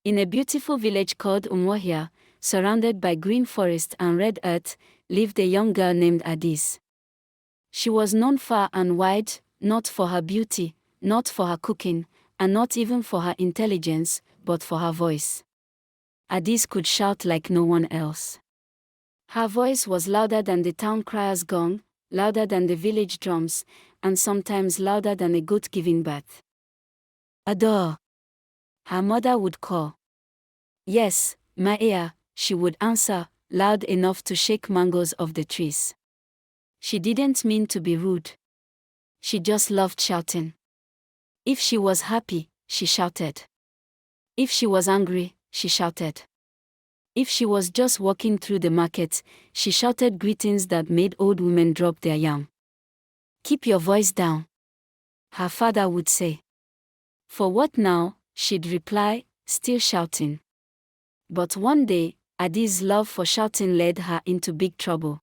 In a beautiful village called Umuahia, surrounded by green forest and red earth, lived a young girl named Adis. She was known far and wide, not for her beauty, not for her cooking, and not even for her intelligence, but for her voice. Adis could shout like no one else. Her voice was louder than the town crier's gong, louder than the village drums, and sometimes louder than a goat giving birth. Adore! Her mother would call. Yes, my ear, she would answer, loud enough to shake mangoes off the trees. She didn't mean to be rude. She just loved shouting. If she was happy, she shouted. If she was angry, she shouted. If she was just walking through the market, she shouted greetings that made old women drop their yam. Keep your voice down, her father would say. For what now? She'd reply, still shouting. But one day, Adi's love for shouting led her into big trouble.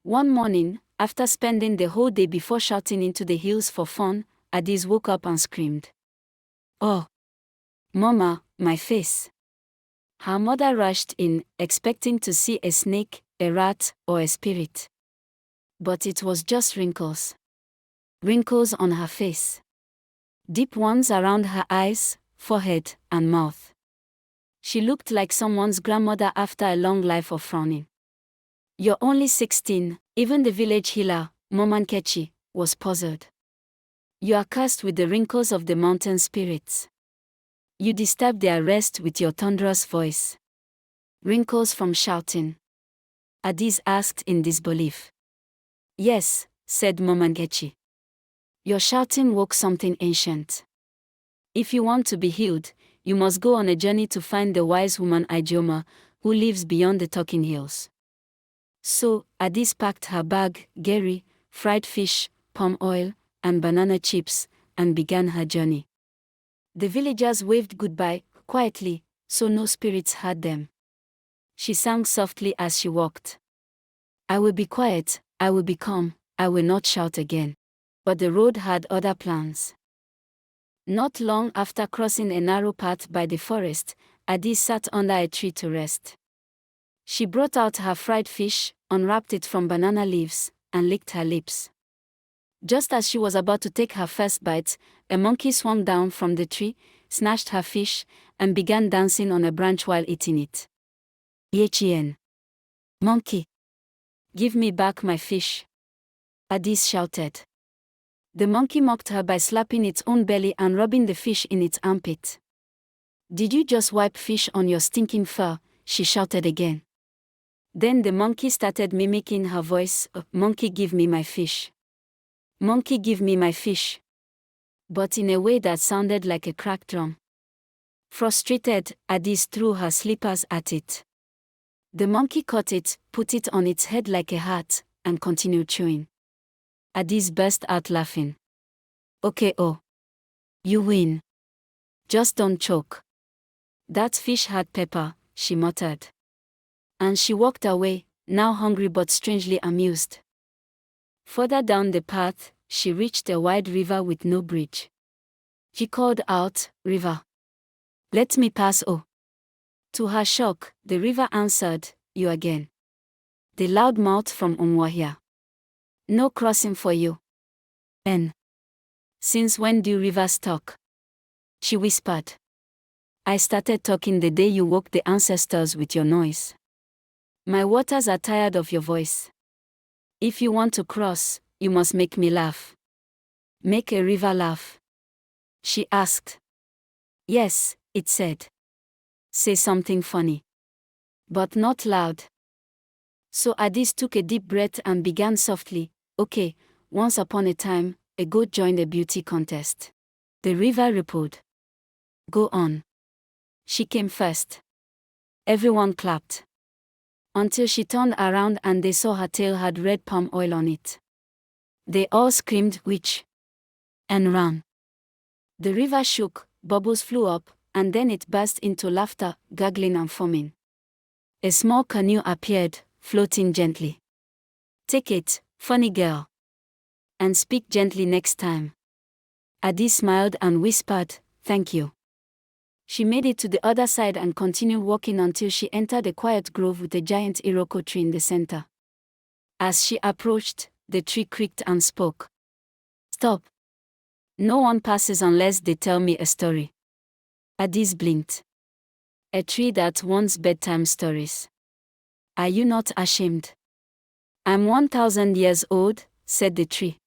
One morning, after spending the whole day before shouting into the hills for fun, Adis woke up and screamed. Oh! Mama, my face! Her mother rushed in, expecting to see a snake, a rat, or a spirit. But it was just wrinkles. Wrinkles on her face. Deep ones around her eyes, forehead, and mouth. She looked like someone's grandmother after a long life of frowning. You're only 16, even the village healer, Momankechi, was puzzled. You are cursed with the wrinkles of the mountain spirits. You disturb their rest with your thunderous voice. Wrinkles from shouting. Adis asked in disbelief. Yes, said Momankechi. Your shouting woke something ancient. If you want to be healed, you must go on a journey to find the wise woman Ijeoma, who lives beyond the Talking Hills. So, Adis packed her bag, gari, fried fish, palm oil, and banana chips, and began her journey. The villagers waved goodbye, quietly, so no spirits heard them. She sang softly as she walked. I will be quiet, I will be calm, I will not shout again. But the road had other plans. Not long after crossing a narrow path by the forest, Adis sat under a tree to rest. She brought out her fried fish, unwrapped it from banana leaves, and licked her lips. Just as she was about to take her first bite, a monkey swung down from the tree, snatched her fish, and began dancing on a branch while eating it. Yechien! Monkey! Give me back my fish! Adis shouted. The monkey mocked her by slapping its own belly and rubbing the fish in its armpit. Did you just wipe fish on your stinking fur? She shouted again. Then the monkey started mimicking her voice, Monkey give me my fish. Monkey give me my fish. But in a way that sounded like a cracked drum. Frustrated, Adis threw her slippers at it. The monkey caught it, put it on its head like a hat, and continued chewing. Adis burst out laughing. Okay, oh. You win. Just don't choke. That fish had pepper, she muttered. And she walked away, now hungry but strangely amused. Further down the path, she reached a wide river with no bridge. She called out, River. Let me pass, oh. To her shock, the river answered, You again. The loud mouth from Umuahia. No crossing for you. N. Since when do rivers talk? She whispered. I started talking the day you woke the ancestors with your noise. My waters are tired of your voice. If you want to cross, you must make me laugh. Make a river laugh. She asked. Yes, it said. Say something funny. But not loud. So Adis took a deep breath and began softly, Okay, once upon a time, a goat joined a beauty contest. The river rippled. Go on. She came first. Everyone clapped. Until she turned around and they saw her tail had red palm oil on it. They all screamed, Witch! And ran. The river shook, bubbles flew up, and then it burst into laughter, gurgling and foaming. A small canoe appeared, floating gently. Take it, funny girl. And speak gently next time. Adis smiled and whispered, Thank you. She made it to the other side and continued walking until she entered a quiet grove with a giant iroko tree in the center. As she approached, the tree creaked and spoke. "Stop. No one passes unless they tell me a story." Addis blinked. "A tree that wants bedtime stories. Are you not ashamed?" "I'm 1,000 years old," said the tree.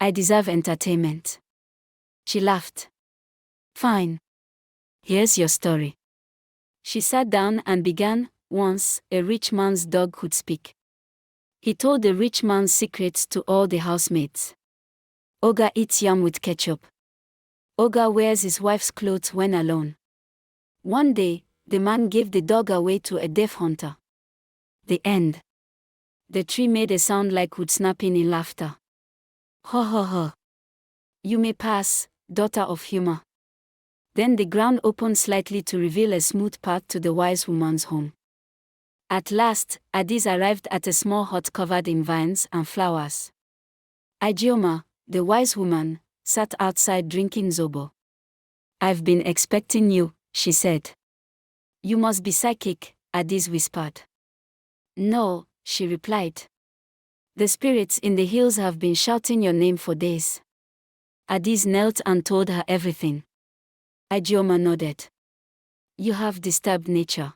"I deserve entertainment." She laughed. "Fine. Here's your story." She sat down and began. Once, a rich man's dog could speak. He told the rich man's secrets to all the housemates. Oga eats yam with ketchup. Oga wears his wife's clothes when alone. One day, the man gave the dog away to a deaf hunter. The end. The tree made a sound like wood snapping in laughter. "Ho ho ho. You may pass, daughter of humor." Then the ground opened slightly to reveal a smooth path to the wise woman's home. At last, Addis arrived at a small hut covered in vines and flowers. Ijeoma, the wise woman, sat outside drinking zobo. "I've been expecting you," she said. "You must be psychic," Addis whispered. "No," she replied. "The spirits in the hills have been shouting your name for days." Addis knelt and told her everything. Ijeoma nodded. "You have disturbed nature.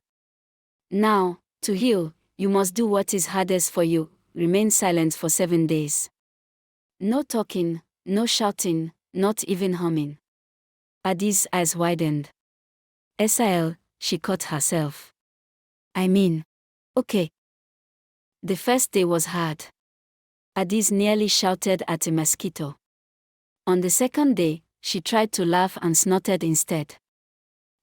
Now, to heal, you must do what is hardest for you: remain silent for 7 days. No talking, no shouting, not even humming." Addis' eyes widened. "Esael," she caught herself. "I mean, okay." The first day was hard. Addis nearly shouted at a mosquito. On the second day, she tried to laugh and snorted instead.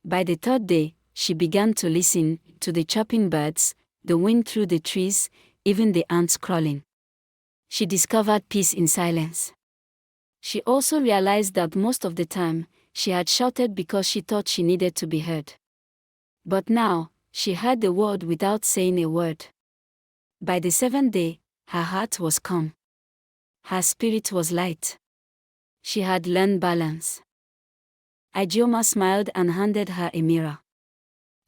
By the third day, she began to listen to the chirping birds, the wind through the trees, even the ants crawling. She discovered peace in silence. She also realized that most of the time, she had shouted because she thought she needed to be heard. But now, she heard the word without saying a word. By the 7th day, her heart was calm. Her spirit was light. She had learned balance. Ijeoma smiled and handed her a mirror.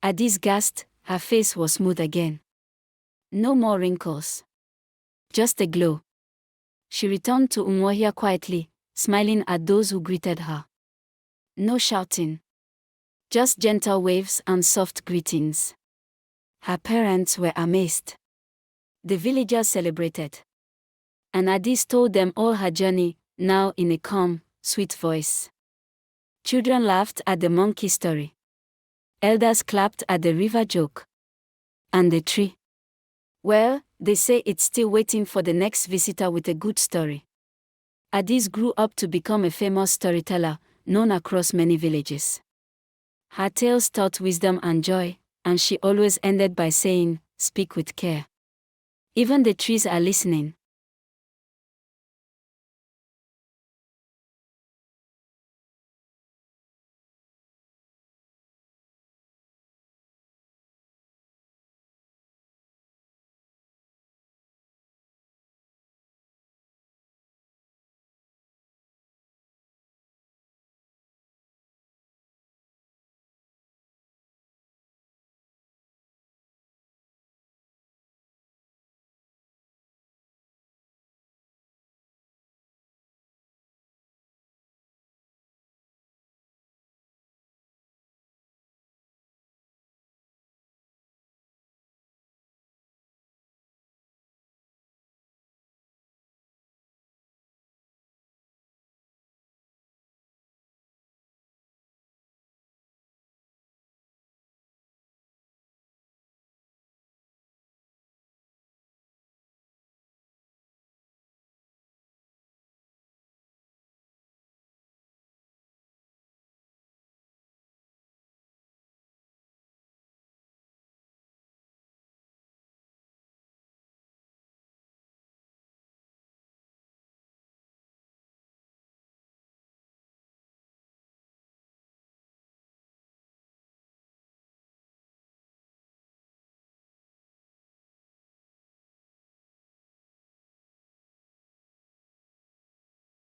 Addis gasped, her face was smooth again. No more wrinkles. Just a glow. She returned to Umuahia quietly, smiling at those who greeted her. No shouting. Just gentle waves and soft greetings. Her parents were amazed. The villagers celebrated. And Addis told them all her journey, now in a calm, sweet voice. Children laughed at the monkey story. Elders clapped at the river joke. And the tree? Well, they say it's still waiting for the next visitor with a good story. Addis grew up to become a famous storyteller, known across many villages. Her tales taught wisdom and joy, and she always ended by saying, "Speak with care. Even the trees are listening."